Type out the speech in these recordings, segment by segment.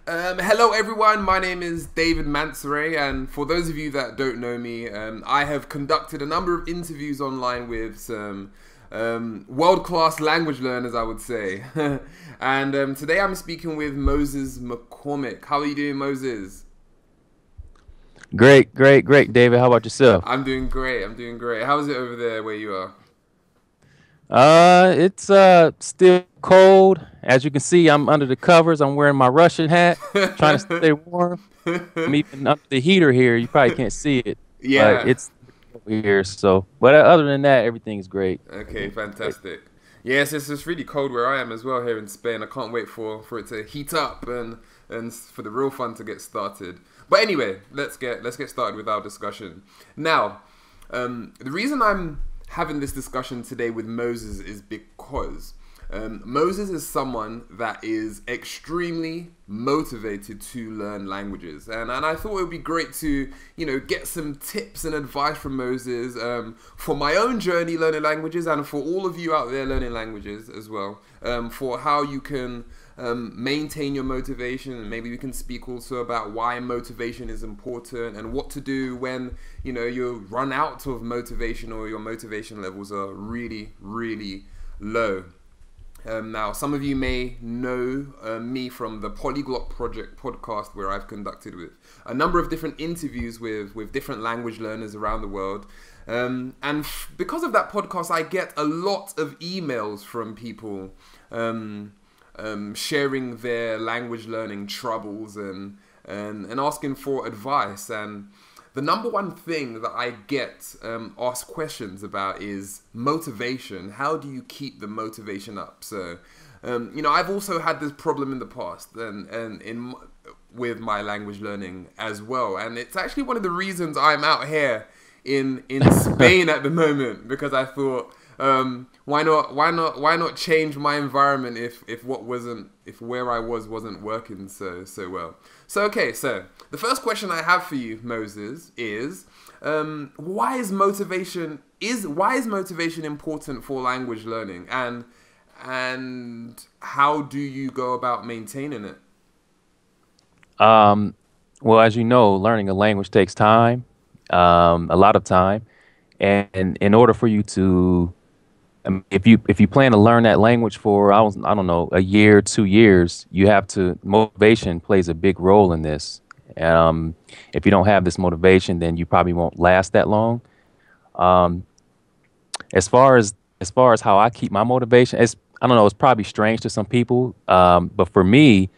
Hello everyone, my name is David Mansaray, and for those of you that don't know me, I have conducted a number of interviews online with some world-class language learners, I would say. And today I'm speaking with Moses McCormick. How are you doing, Moses? Great, great, great, David. How about yourself? I'm doing great, I'm doing great. How's it over there where you are? It's still cold. As you can see, I'm under the covers. I'm wearing my Russian hat, trying to stay warm. I'm even under the heater here. You probably can't see it, but Yeah. it's over here. But other than that, everything is great. Okay, Everything's great. fantastic. Yes, it's really cold where I am as well here in Spain. I can't wait for it to heat up and for the real fun to get started. But anyway, let's get started with our discussion. Now, the reason I'm having this discussion today with Moses is because Moses is someone that is extremely motivated to learn languages, and I thought it would be great to get some tips and advice from Moses for my own journey learning languages, and for all of you out there learning languages as well, for how you can maintain your motivation, and maybe we can speak also about why motivation is important and what to do when you run out of motivation or your motivation levels are really, really low. Now, some of you may know me from the Polyglot Project podcast, where I've conducted with a number of different interviews with different language learners around the world. Because of that podcast, I get a lot of emails from people sharing their language learning troubles and asking for advice. And the number one thing that I get asked questions about is motivation. How do you keep the motivation up? So, I've also had this problem in the past with my language learning as well. And it's actually one of the reasons I'm out here in Spain at the moment, because I thought, why not change my environment if where I wasn't working so well. So the first question I have for you, Moses, is why is motivation important for language learning, and how do you go about maintaining it? Um, well, as you know, learning a language takes time, a lot of time, and in order for you to if you plan to learn that language for I don't know, a year, 2 years, you have to motivation plays a big role in this. If you don't have this motivation, then you probably won't last that long. Um, as far as how I keep my motivation, it's I don't know, it's probably strange to some people, but for me,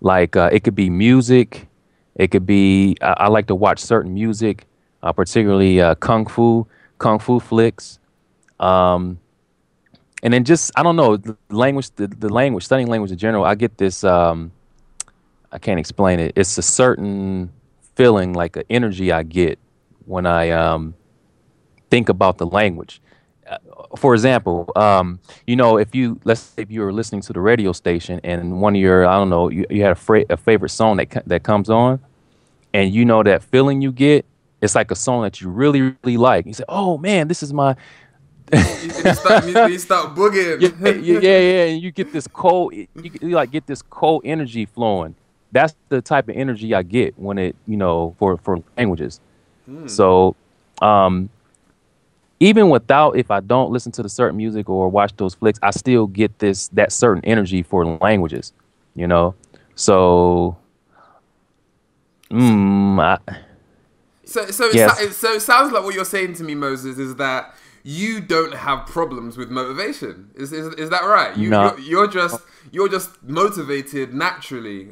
like it could be music, it could be I like to watch certain music, particularly kung fu flicks. Um, and then just I don't know the language studying language in general. I get this I can't explain it. It's a certain feeling, like an energy I get when I think about the language. Uh, for example, if let's say if you were listening to the radio station and one of your I don't know you had a favorite song that comes on, and you know that feeling you get. It's like a song that you really really like. You say, "Oh man, this is my." You start Yeah, yeah, boogieing. yeah, yeah. And you get this cold, you like get this cold energy flowing. That's the type of energy I get when for languages. So, um, even without, if I don't listen to the certain music or watch those flicks, I still get that certain energy for languages, you know. So, mm, I, yes, So it sounds like what you're saying to me, Moses, is that you don't have problems with motivation. Is that right? no. You're just motivated naturally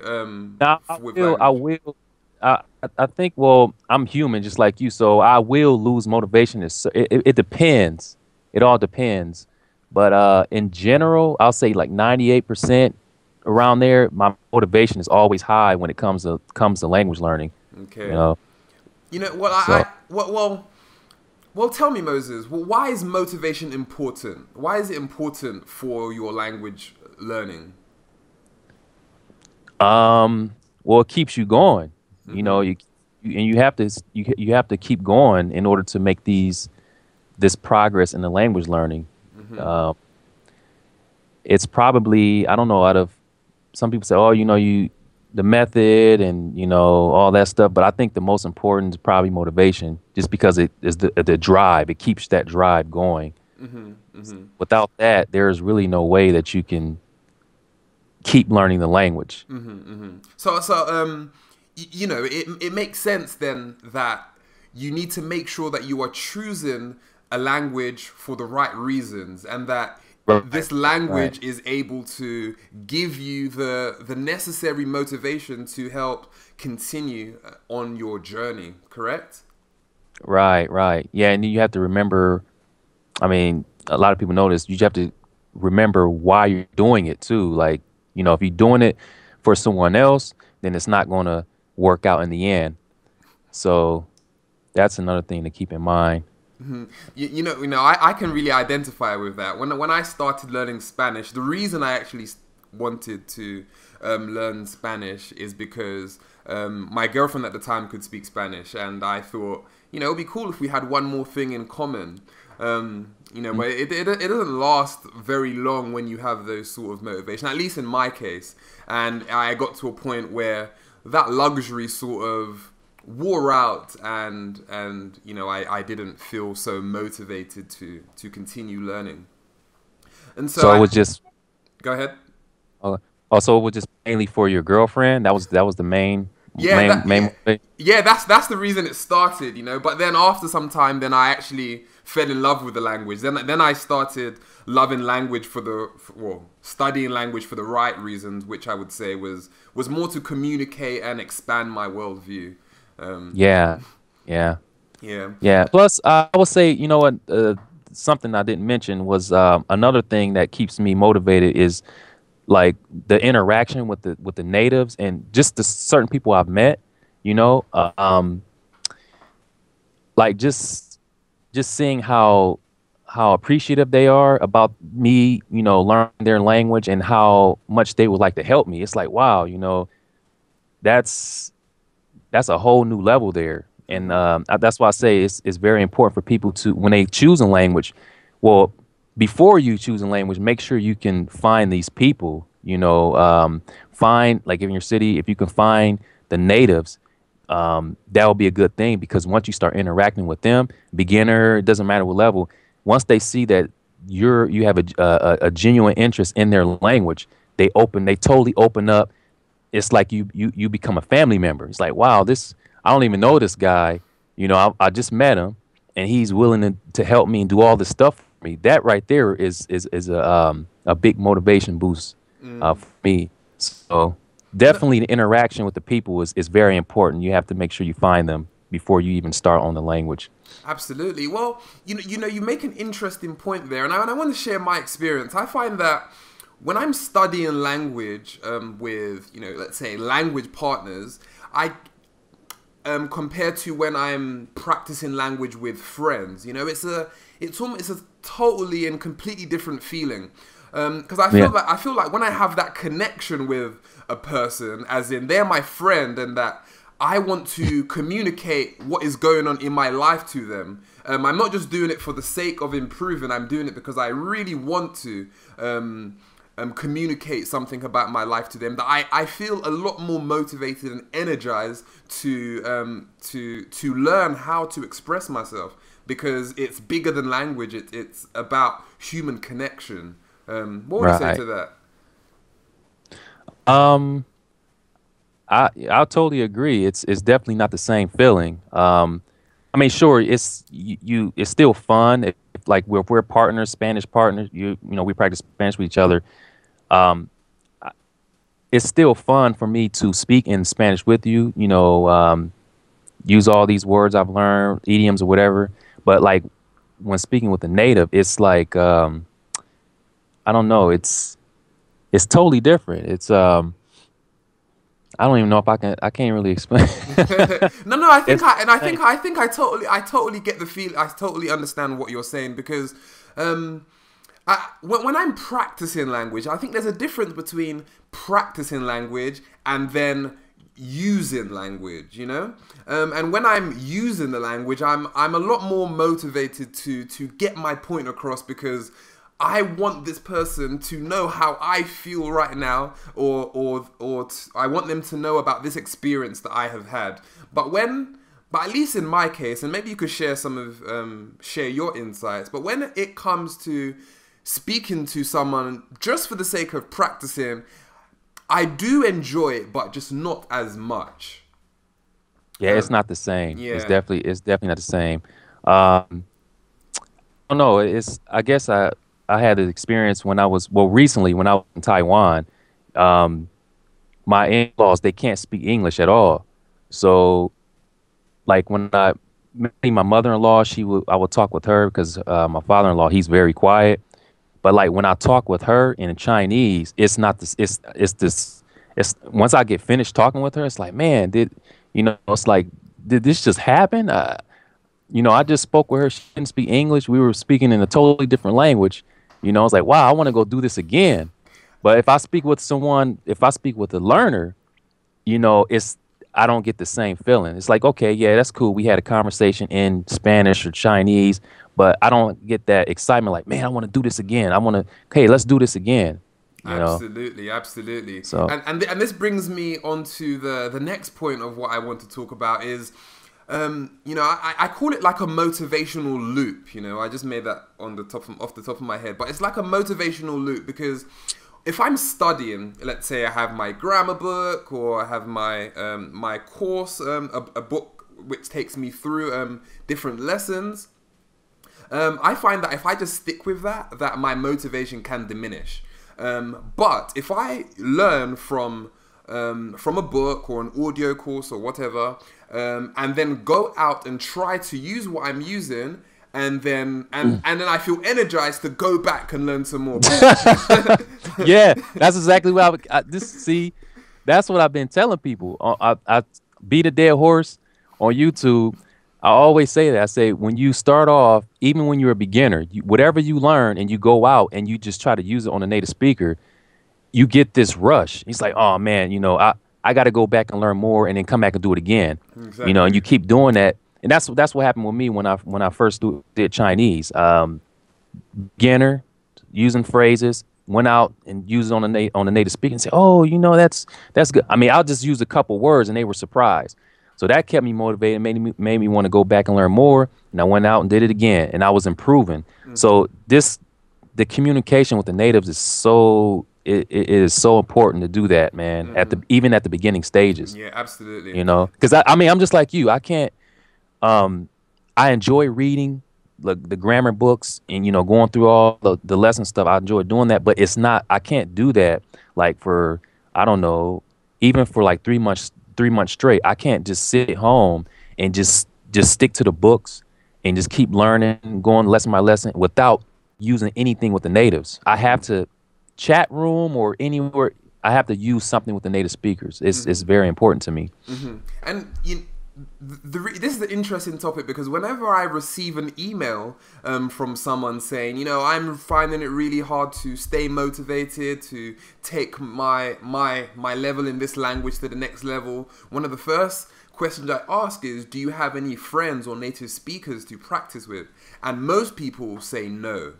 Now with I language. will. I think. Well, I'm human, just like you, so I will lose motivation. It depends. It all depends. But in general, I'll say like 98% around there. My motivation is always high when it comes to language learning. You Okay. know. You know what So well, tell me, Moses. Well, why is motivation important? Why is it important for your language learning? well, it keeps you going. You know, and you have to you have to keep going in order to make this progress in the language learning. Um, it's probably I don't know out of some people say, oh, the method and all that stuff, but I think the most important is probably motivation, just because it is the drive. It keeps that drive going. Without that, there's really no way that you can keep learning the language. It makes sense then that you need to make sure that you are choosing a language for the right reasons, and that this language is able to give you the necessary motivation to help continue on your journey, correct? Right. Yeah, and you have to remember, I mean, a lot of people know this, you have to remember why you're doing it too. Like, if you're doing it for someone else, then it's not going to work out in the end. So that's another thing to keep in mind. I can really identify with that. When I started learning Spanish, the reason I actually wanted to learn Spanish is because my girlfriend at the time could speak Spanish, and I thought, it'd be cool if we had one more thing in common. But it doesn't last very long when you have those sort of motivation, at least in my case. And I got to a point where that luxury sort of wore out, and I didn't feel so motivated to continue learning. And so it was just go ahead. Also, it was just mainly for your girlfriend. That was the main main motivation? Yeah, that's the reason it started, But then after some time, then I actually fell in love with the language. Then I started loving language studying language for the right reasons, which I would say was more to communicate and expand my worldview. Yeah. Plus, I would say, what, something I didn't mention was another thing that keeps me motivated is like the interaction with the natives and just the certain people I've met. Like just seeing how appreciative they are about me, learning their language, and how much they would like to help me. It's like, wow, that's a whole new level there. And that's why I say it's very important for people to, when they choose a language, well, before you choose a language, make sure you can find these people, find, like in your city, if you can find the natives, that will be a good thing, because once you start interacting with them, beginner, it doesn't matter what level, once they see that you have a genuine interest in their language, they totally open up. It's like you become a family member. It's like, wow, I don't even know this guy. I just met him, and he's willing to help me and do all this stuff for me. That right there is a big motivation boost for me. So definitely the interaction with the people is very important. You have to make sure you find them before you even start on the language. Absolutely. Well, you make an interesting point there, and I want to share my experience. I find that when I'm studying language with, let's say language partners, compared to when I'm practicing language with friends, it's a totally and completely different feeling. Because I feel like when I have that connection with a person, as in they're my friend, and that I want to communicate what is going on in my life to them. I'm not just doing it for the sake of improving. I'm doing it because I really want to communicate something about my life to them. That I feel a lot more motivated and energized to learn how to express myself, because it's bigger than language. It's about human connection. What would you say to that? I totally agree. It's definitely not the same feeling. I mean, sure, it's still fun. If we're partners, Spanish partners, we practice Spanish with each other. It's still fun for me to speak in Spanish with you. Use all these words I've learned, idioms or whatever. But like when speaking with a native, it's like I don't know. It's totally different. It's I don't even know if I can't really explain. No, I think I totally get the feel. I totally understand what you're saying, because when I'm practicing language, I think there's a difference between practicing language and then using language, and when I'm using the language, I'm a lot more motivated to get my point across, because I want this person to know how I feel right now, or I want them to know about this experience that I have had. But at least in my case, and maybe you could share share your insights. But when it comes to speaking to someone just for the sake of practicing, I do enjoy it, but just not as much. Yeah, it's not the same. It's Yeah. definitely not the same. Um, I don't know. I guess I had an experience when I was, well, recently when I was in Taiwan. Um, my in-laws, they can't speak English at all. So like when I met my mother-in-law, I would talk with her because my father-in-law, he's very quiet. But like when I talk with her in Chinese, it's not this. It's this. It's once I get finished talking with her, it's like, man, it's like, did this just happen? I just spoke with her. She didn't speak English. We were speaking in a totally different language. I was like, wow, I want to go do this again. But if I speak with a learner, it's I don't get the same feeling. It's like, okay, yeah, that's cool. We had a conversation in Spanish or Chinese, but I don't get that excitement. Like, man, I want to do this again. Hey, let's do this again. Absolutely, absolutely. So And this brings me on to the next point of what I want to talk about is, I call it like a motivational loop. I just made that off the top of my head, but it's like a motivational loop because if I'm studying, let's say I have my grammar book or I have my my course, a book which takes me through different lessons. I find that if I just stick with that my motivation can diminish. But if I learn from a book or an audio course or whatever, and then go out and try to use what I'm using, and then I feel energized to go back and learn some more. yeah, that's exactly what that's what I've been telling people. I beat a dead horse on YouTube. I always say that. I say when you start off, even when you're a beginner, whatever you learn and you go out and you just try to use it on a native speaker, you get this rush. It's like, oh man, I got to go back and learn more and then come back and do it again. Exactly. And you keep doing that. And that's what happened with me when I first did Chinese. Beginner, using phrases, went out and used it on a native speaker and say, oh, that's good. I mean, I'll just use a couple words and they were surprised. So that kept me motivated, made me want to go back and learn more. And I went out and did it again, and I was improving. So the communication with the natives is it is so important to do that, man. Even at the beginning stages. Yeah, absolutely. Because I'm just like you. I can't. I enjoy reading the grammar books and going through all the lesson stuff. I enjoy doing that, but it's not. I can't do that like for, I don't know, even for like 3 months straight. I can't just sit at home and just stick to the books and just keep learning, going lesson by lesson without using anything with the natives. I have to chat room or anywhere. I have to use something with the native speakers. It's very important to me. And this is an interesting topic because whenever I receive an email from someone saying, I'm finding it really hard to stay motivated, to take my level in this language to the next level, one of the first questions I ask is, do you have any friends or native speakers to practice with? And most people say no.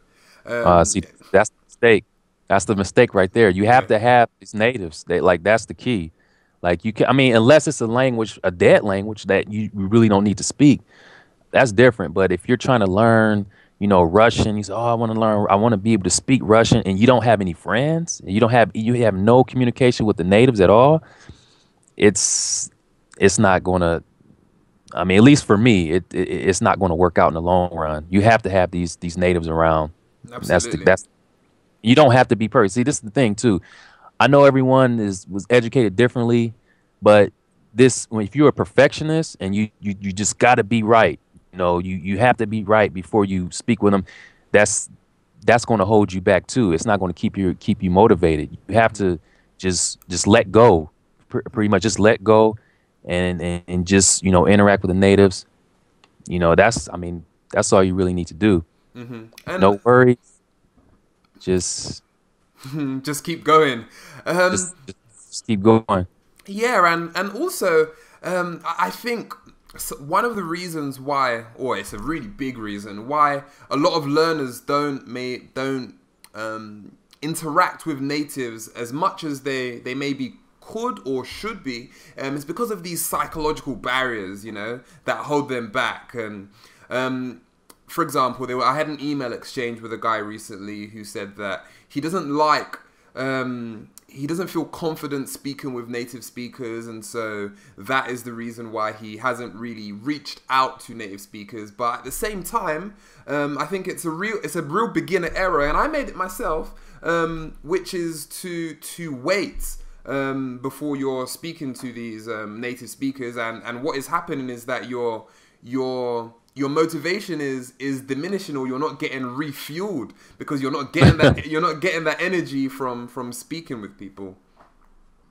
See, that's the mistake. That's the mistake right there. You have to have these natives. That's the key. Like unless it's a dead language that you really don't need to speak, that's different. But if you're trying to learn, Russian, you say, oh, I want to be able to speak Russian, and you don't have any friends, and you have no communication with the natives at all, it's not going to, at least for me, it's not going to work out in the long run. You have to have these natives around. Absolutely. You don't have to be perfect. See, this is the thing too. I know everyone was educated differently, but if you're a perfectionist and you just got to be right, you have to be right before you speak with them. That's going to hold you back too. It's not going to keep you motivated. You have to just let go, pretty much just let go, and just interact with the natives. That's all you really need to do. No worries. Just keep going. Just keep going. Yeah, and also, I think one of the reasons why, or it's a really big reason why, a lot of learners don't interact with natives as much as they maybe could or should be, it's because of these psychological barriers, you know, that hold them back. And for example, I had an email exchange with a guy recently who said that he doesn't like, he doesn't feel confident speaking with native speakers, and so that is the reason why he hasn't really reached out to native speakers. But at the same time, I think it's a real beginner error, and I made it myself, which is to wait before you're speaking to these native speakers, and what is happening is that your motivation is diminishing, or you're not getting refueled because you're not getting that energy from speaking with people.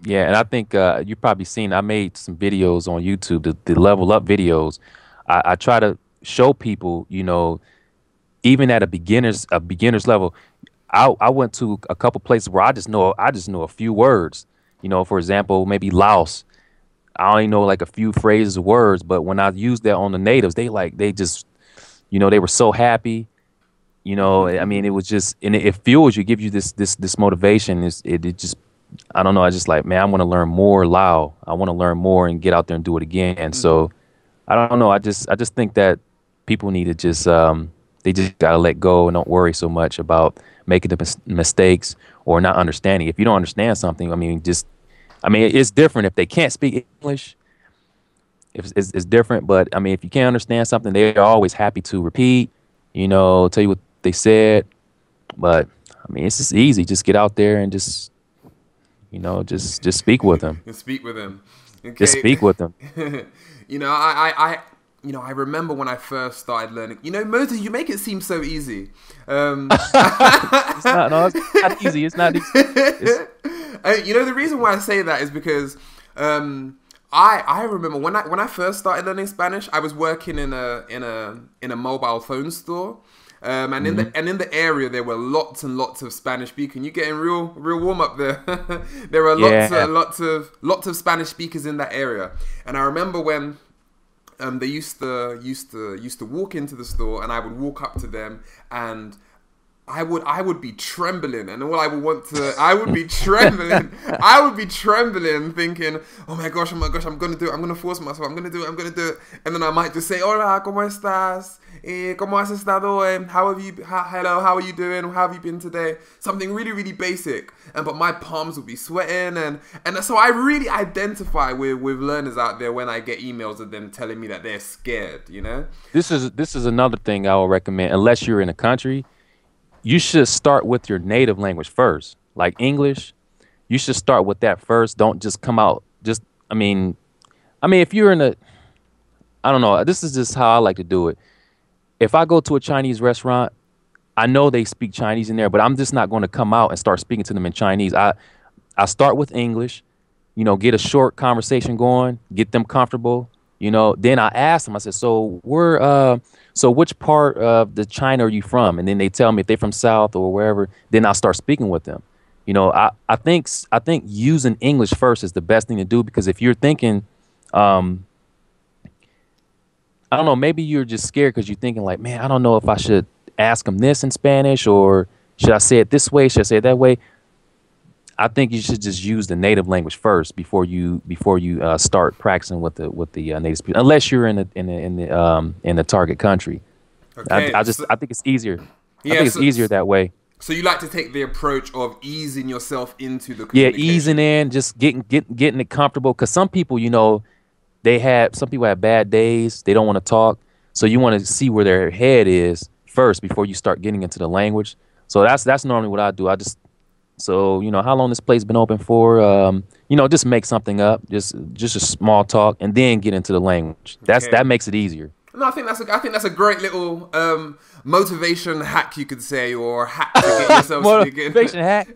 Yeah, and I think you've probably seen, I made some videos on YouTube, the level up videos. I try to show people, you know, even at a beginner's level. I went to a couple places where I just know a few words. You know, for example, maybe Laos. I only know like a few phrases of words, but when I used that on the natives, they just, you know, they were so happy. You know, I mean, it was just, and it fuels you, gives you this motivation. It just, I don't know. I just like, man, I want to learn more Lao. I want to learn more and get out there and do it again. And so, I don't know. I just think that people need to just, they just gotta let go and don't worry so much about making the mistakes or not understanding. If you don't understand something, I mean, it's different if they can't speak English. It's different, but I mean, if you can't understand something, they're always happy to repeat, you know, tell you what they said. But I mean, it's just easy. Just get out there and just, you know, just speak with them. Just speak with them. Okay. Just speak with them. You know, I remember when I first started learning. You know, Moses, you make it seem so easy. It's not easy. It's not easy. You know, the reason why I say that is because I remember when I first started learning Spanish, I was working in a mobile phone store. And in the area there were lots and lots of Spanish speakers. You're getting real warm up there. There were lots of Spanish speakers in that area. And I remember when they used to walk into the store, and I would walk up to them, and I would be trembling, and all I would be trembling, thinking, oh my gosh, I'm gonna do it, I'm gonna force myself, I'm gonna do it, and then I might just say, hola, ¿cómo estás? ¿Cómo has estado? Hello, how are you doing? How have you been today? Something really, really basic, but my palms would be sweating, and so I really identify with learners out there when I get emails of them telling me that they're scared, you know? This is another thing I would recommend, unless you're in a country. You should start with your native language first, like English. You should start with that first. Don't just come out. I mean, if you're I don't know. This is just how I like to do it. If I go to a Chinese restaurant, I know they speak Chinese in there, but I'm just not going to come out and start speaking to them in Chinese. I start with English, you know, get a short conversation going, get them comfortable, you know. Then I ask them, I said, so which part of the China are you from? And then they tell me if they're from South or wherever. Then I'll start speaking with them. You know, I think using English first is the best thing to do, because if you're thinking, I don't know, maybe you're just scared because you're thinking like, man, I don't know if I should ask them this in Spanish, or should I say it this way? Should I say it that way? I think you should just use the native language first before you start practicing with the native speakers, unless you're in the target country. Okay, I think it's easier. Yeah, I think it's easier that way. So you like to take the approach of easing yourself into the communication. Yeah, easing in, just getting it comfortable. Because some people, you know, some people have bad days. They don't want to talk. So you want to see where their head is first before you start getting into the language. So that's normally what I do. So, you know, how long this place been open for? You know, just make something up, just a small talk, and then get into the language. That makes it easier. No, I think that's a great little motivation hack, you could say, or hack to get yourself speaking. Motivation hack.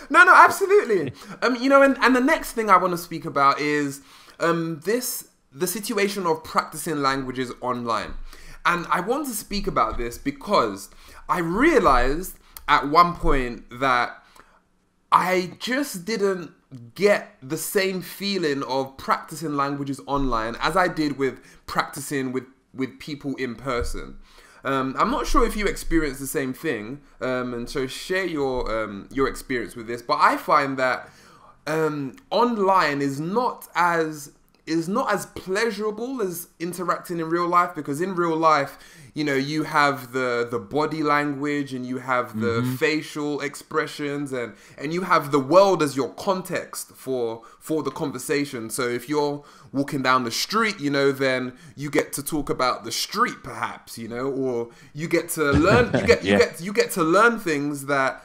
No, absolutely. You know, and the next thing I want to speak about is the situation of practicing languages online. And I want to speak about this because I realized at one point that I just didn't get the same feeling of practicing languages online as I did with practicing with people in person. I'm not sure if you experience the same thing, and so share your experience with this. But I find that online is not as pleasurable as interacting in real life, because in real life, you know, you have the body language, and you have the facial expressions, and you have the world as your context for the conversation. So if you're walking down the street, you know, then you get to talk about the street, perhaps, you know, or you get to learn you get to learn things that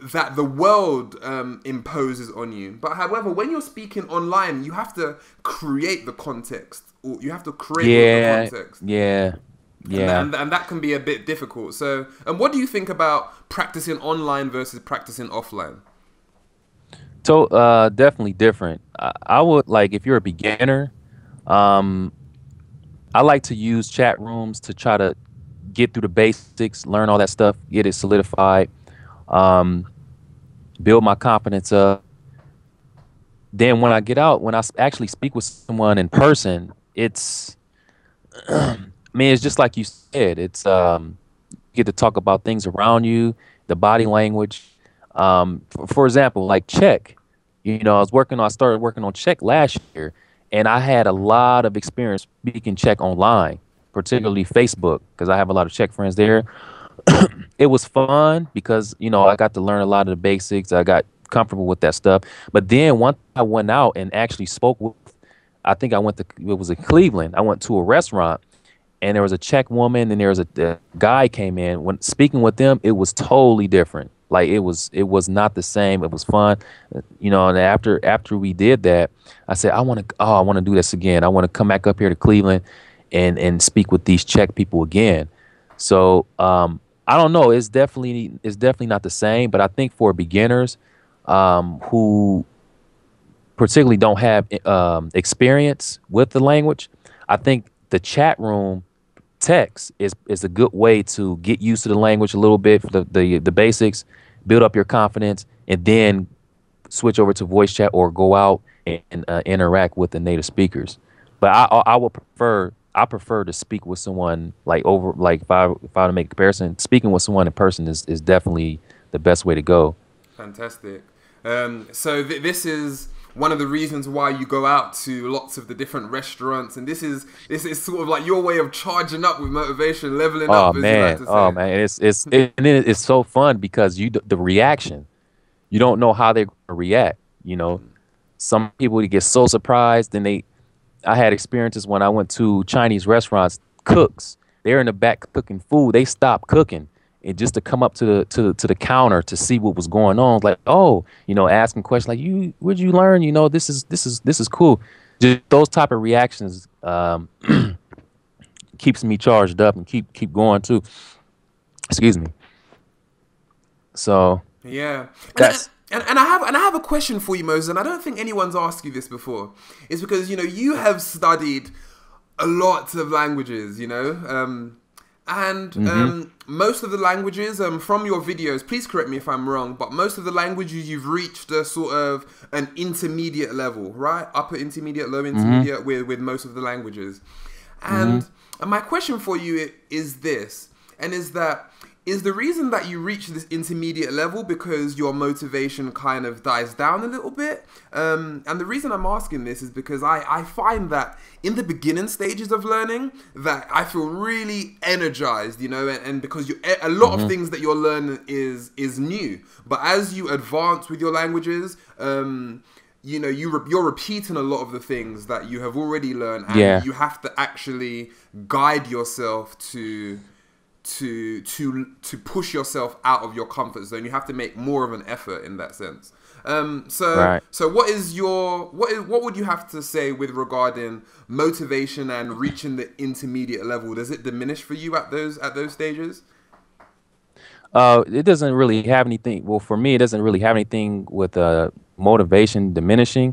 that the world imposes on you. But however, when you're speaking online, you have to create the context, or you have to create the context. And that can be a bit difficult. So, and what do you think about practicing online versus practicing offline? So definitely different. I would, like, if you're a beginner, I like to use chat rooms to try to get through the basics, learn all that stuff, get it solidified. Build my confidence up. Then when I get out, when I actually speak with someone in person, it's, I mean, it's just like you said. It's you get to talk about things around you, the body language. For example, like Czech. You know, I started working on Czech last year, and I had a lot of experience speaking Czech online, particularly Facebook, because I have a lot of Czech friends there. It was fun because, you know, I got to learn a lot of the basics. I got comfortable with that stuff. But then once I went out and actually spoke with, I think it was in Cleveland. I went to a restaurant, and there was a Czech woman, and there was a guy came in. When speaking with them, it was totally different. Like it was not the same. It was fun, you know. And after we did that, I said, I want to do this again. I want to come back up here to Cleveland and speak with these Czech people again. So I don't know. It's definitely not the same. But I think for beginners who particularly don't have experience with the language, I think the chat room text is a good way to get used to the language a little bit, for the basics, build up your confidence, and then switch over to voice chat or go out and interact with the native speakers. But I prefer to speak with someone, like if I were to make a comparison, speaking with someone in person is definitely the best way to go. Fantastic. So this is one of the reasons why you go out to lots of the different restaurants, and this is sort of like your way of charging up with motivation, leveling up. Man, it's so fun because the reaction, you don't know how they're gonna react. You know, some people get so surprised, and I had experiences when I went to Chinese restaurants. Cooks, they're in the back cooking food. They stopped cooking, and just to come up to the counter to see what was going on, like, oh, you know, asking questions like, where'd you learn? You know, this is cool. Just those type of reactions keeps me charged up and keep going too. Excuse me. So yeah, that's. And I have a question for you, Moses, and I don't think anyone's asked you this before. It's because, you know, you have studied a lot of languages, you know, most of the languages, from your videos, please correct me if I'm wrong, but most of the languages you've reached a sort of an intermediate level, right? Upper intermediate, low intermediate with most of the languages. And my question for you is this, and is that, is the reason that you reach this intermediate level because your motivation kind of dies down a little bit? And the reason I'm asking this is because I find that in the beginning stages of learning that I feel really energized, you know, and because a lot of things that you're learning is new. But as you advance with your languages, you know, you're repeating a lot of the things that you have already learned, and you have to actually guide yourself to push yourself out of your comfort zone. You have to make more of an effort in that sense. So what would you have to say with regarding motivation and reaching the intermediate level? Does it diminish for you at those stages? It doesn't really have anything. Well, for me, it doesn't really have anything with motivation diminishing.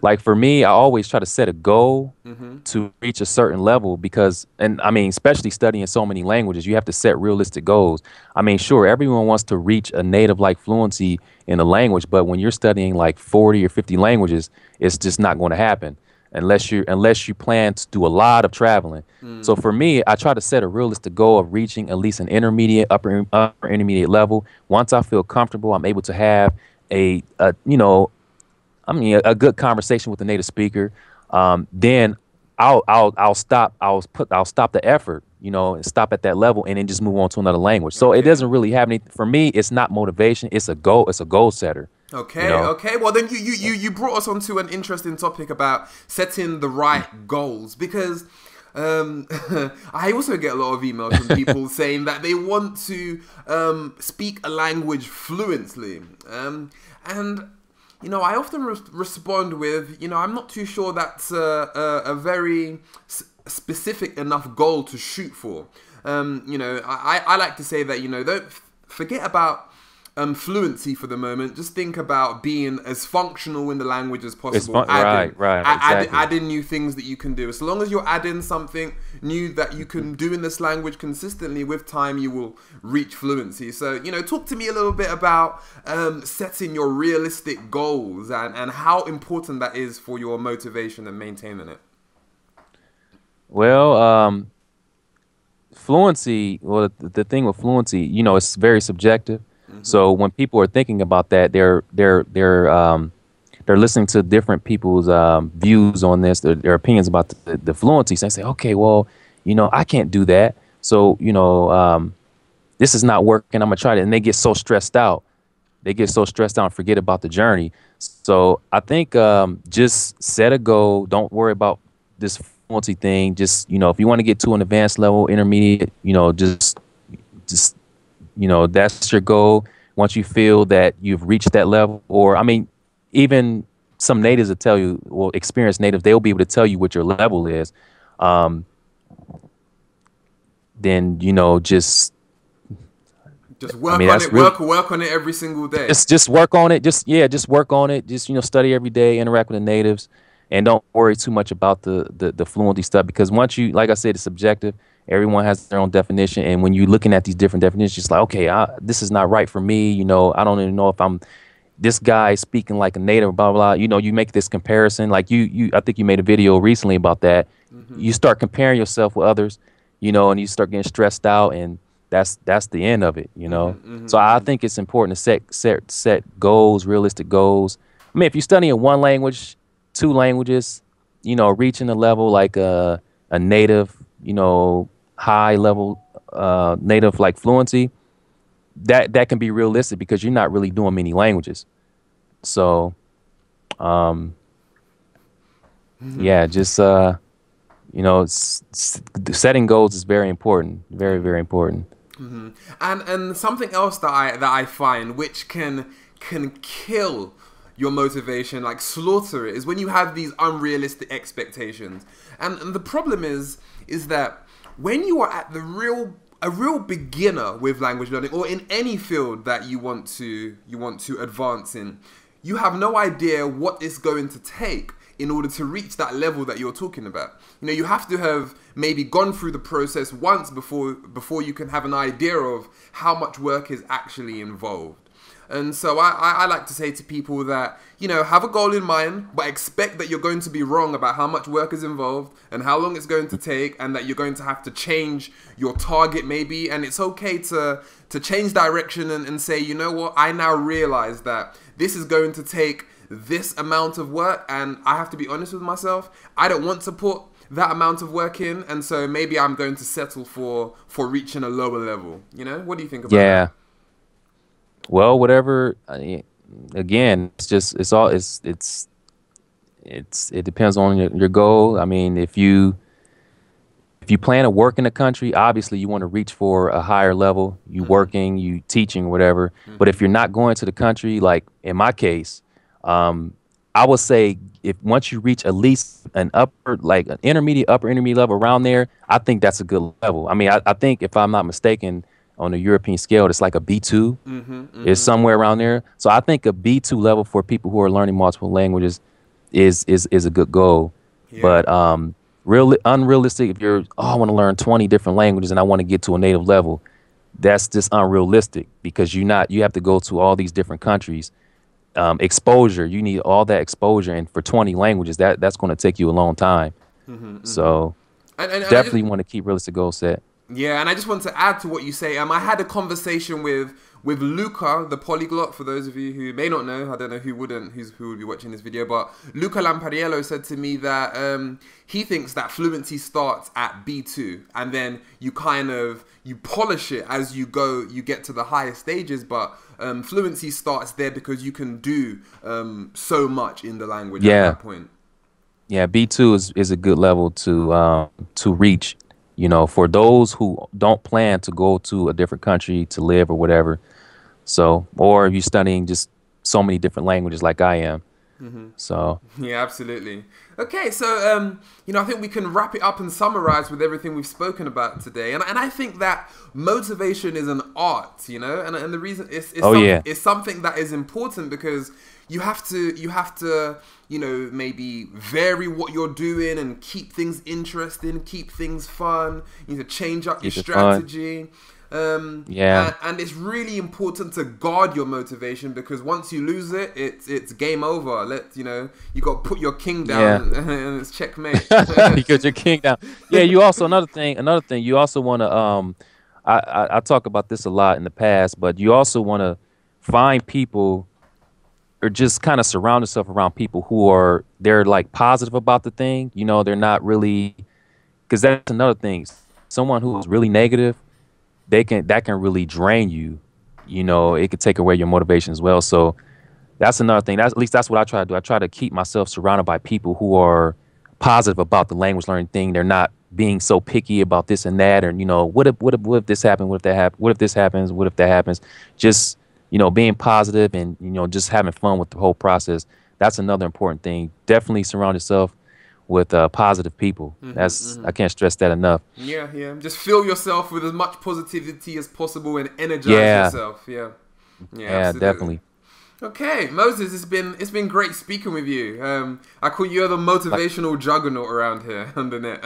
Like for me, I always try to set a goal to reach a certain level because, and I mean, especially studying so many languages, you have to set realistic goals. I mean, sure, everyone wants to reach a native-like fluency in a language, but when you're studying like 40 or 50 languages, it's just not going to happen. unless you plan to do a lot of traveling. So for me, I try to set a realistic goal of reaching at least an intermediate, upper intermediate level. Once I feel comfortable, I'm able to have a you know, I mean, a good conversation with the native speaker. Then I'll stop. I'll stop the effort, you know, and stop at that level, and then just move on to another language. So it doesn't really have any. For me, it's not motivation. It's a goal. It's a goal setter. Okay, you know? okay. Well, then you brought us onto an interesting topic about setting the right goals, because I also get a lot of emails from people saying that they want to speak a language fluently, and you know, I often respond with, you know, I'm not too sure that's a very specific enough goal to shoot for. You know, I like to say that, you know, don't forget about fluency for the moment. Just think about being as functional in the language as possible. Right, exactly. Add in new things that you can do. As long as you're adding something new that you can do in this language consistently, with time you will reach fluency. So, you know, talk to me a little bit about setting your realistic goals and how important that is for your motivation and maintaining it. Well, fluency. Well, the thing with fluency, you know, it's very subjective. So when people are thinking about that, they're listening to different people's views on this, their opinions about the fluency. So they say, okay, well, you know, I can't do that. So, you know, this is not working. I'm gonna try it. And they get so stressed out. And forget about the journey. So I think just set a goal. Don't worry about this fluency thing. Just, you know, if you want to get to an advanced level, intermediate, you know, just you know, that's your goal. Once you feel that you've reached that level, or I mean, even some natives will tell you, well, experienced natives, they'll be able to tell you what your level is. Then, you know, just work on it. Work on it every single day. Just work on it. Just work on it. Just, you know, study every day, interact with the natives, and don't worry too much about the fluency stuff, because once you, like I said, it's subjective. Everyone has their own definition, and when you're looking at these different definitions, it's like, okay, this is not right for me. You know, I don't even know if I'm this guy speaking like a native, blah, blah, blah. You know, you make this comparison. Like I think you made a video recently about that. You start comparing yourself with others, you know, and you start getting stressed out, and that's the end of it, you know. So I think it's important to set goals, realistic goals. I mean, if you're studying one language, two languages, you know, reaching a level like a native, you know, high level native like fluency, that can be realistic because you're not really doing many languages. So yeah, just you know, setting goals is very important, very, very important. And something else that I find which can kill your motivation, like slaughter it, is when you have these unrealistic expectations. And the problem is that when you are at a real beginner with language learning, or in any field that you want to advance in, you have no idea what it's going to take in order to reach that level that you're talking about. You know, you have to have maybe gone through the process once before you can have an idea of how much work is actually involved. And so I like to say to people that, you know, have a goal in mind, but expect that you're going to be wrong about how much work is involved and how long it's going to take, and that you're going to have to change your target maybe. And it's okay to change direction and say, you know what, I now realize that this is going to take this amount of work, and I have to be honest with myself. I don't want to put that amount of work in, and so maybe I'm going to settle for reaching a lower level. You know, what do you think about that? Well, whatever. Again, it depends on your goal. I mean, if you plan to work in the country, obviously you want to reach for a higher level. You working, you teaching, whatever. But if you're not going to the country, like in my case, I would say once you reach at least an upper, like an intermediate, upper intermediate level around there, I think that's a good level. I mean, I think if I'm not mistaken, on a European scale, it's like a B2. It's somewhere around there. So I think a B2 level for people who are learning multiple languages is a good goal. Yeah. But really unrealistic if you're, I want to learn 20 different languages and I want to get to a native level. That's just unrealistic because you have to go to all these different countries exposure. You need all that exposure, and for 20 languages, that's going to take you a long time. So And I just, definitely want to keep realistic goal set. yeah, and I just want to add to what you say. I had a conversation with Luca, the polyglot. For those of you who may not know, I don't know who wouldn't, who would be watching this video, but Luca Lampariello said to me that he thinks that fluency starts at B2, and then you you polish it as you go, you get to the higher stages. But fluency starts there because you can do so much in the language at that point. Yeah, B2 is a good level to reach. You know, for those who don't plan to go to a different country to live or whatever. So, or if you're studying just so many different languages like I am. So yeah, absolutely. Okay, so you know, I think we can wrap it up and summarize with everything we've spoken about today. And I think that motivation is an art, you know, and the reason it's something that is important because you have to, you know, maybe vary what you're doing and keep things interesting, keep things fun. You need to change up your strategy. And it's really important to guard your motivation because once you lose it, it's game over. You got to put your king down and it's checkmate. Because your king down. Yeah, you also another thing. You also want to I talk about this a lot in the past, but you also want to find people or just kind of surround yourself around people who they're like positive about the thing. You know, they're not really, because that's another thing. Someone who's really negative, that can really drain you. You know, it could take away your motivation as well. So that's another thing. At least that's what I try to do. I try to keep myself surrounded by people who are positive about the language learning thing. They're not being so picky about this and that, or, you know, what if this happened? What if that happened? What if this happens? What if that happens? Just, you know, being positive and, you know, just having fun with the whole process. That's another important thing. Definitely surround yourself with positive people. I can't stress that enough. Yeah. Just fill yourself with as much positivity as possible and energize yourself. Yeah, absolutely. Definitely. Okay, Moses, it's been great speaking with you. I call you the motivational juggernaut around here on the net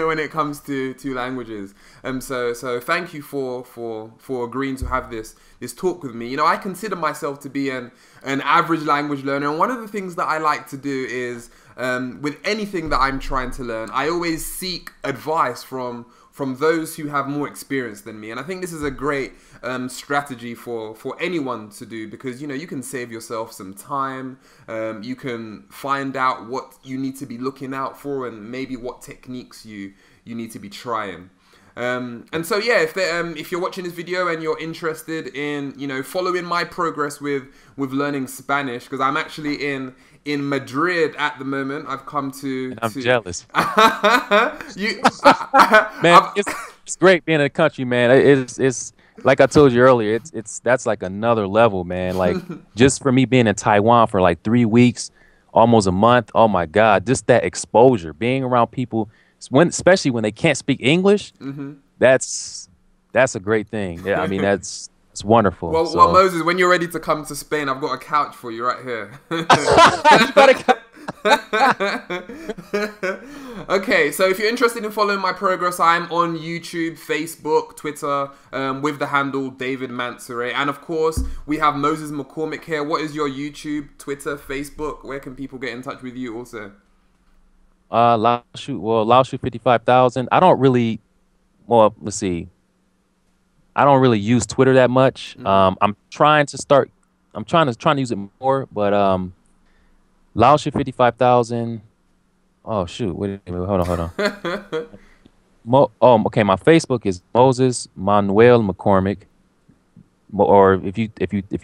when it comes to languages. So thank you for agreeing to have this talk with me. You know, I consider myself to be an average language learner, and one of the things that I like to do is with anything that I'm trying to learn, I always seek advice from those who have more experience than me. And I think this is a great strategy for anyone to do because, you know, you can save yourself some time. You can find out what you need to be looking out for and maybe what techniques you need to be trying. And so, yeah, if you're watching this video and you're interested in, you know, following my progress with learning Spanish, because I'm actually in Madrid at the moment. I've come to... And I'm jealous. Man, it's great being in the country, man. It's like I told you earlier, that's like another level, man. Like just for me being in Taiwan for like 3 weeks, almost a month. Oh my God, just that exposure, being around people, especially when they can't speak English, that's a great thing. Yeah, I mean, it's wonderful. Well, Moses, when you're ready to come to Spain, I've got a couch for you right here. Okay, so if you're interested in following my progress, I'm on YouTube, Facebook, Twitter, with the handle David Mansaray. And of course, we have Moses McCormick here. What is your YouTube, Twitter, Facebook? Where can people get in touch with you also? Laoshoot 55,000. I don't really, let's see. I don't really use Twitter that much. I'm trying to use it more, but Laoshoot 55,000. Oh shoot! Wait a minute. Hold on. Okay. My Facebook is Moses Manuel McCormick, or if you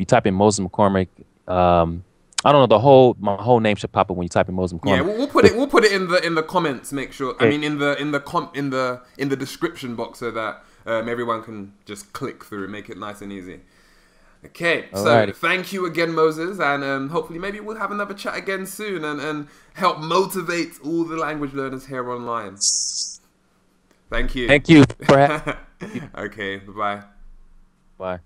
type in Moses McCormick, I don't know, my whole name should pop up when you type in Moses McCormick. Yeah, we'll put it in the comments. Make sure. I mean, in the description box so that everyone can just click through, make it nice and easy. Okay, so thank you again, Moses, and hopefully maybe we'll have another chat again soon and help motivate all the language learners here online. Thank you. Thank you for having me. Okay, bye-bye. Bye.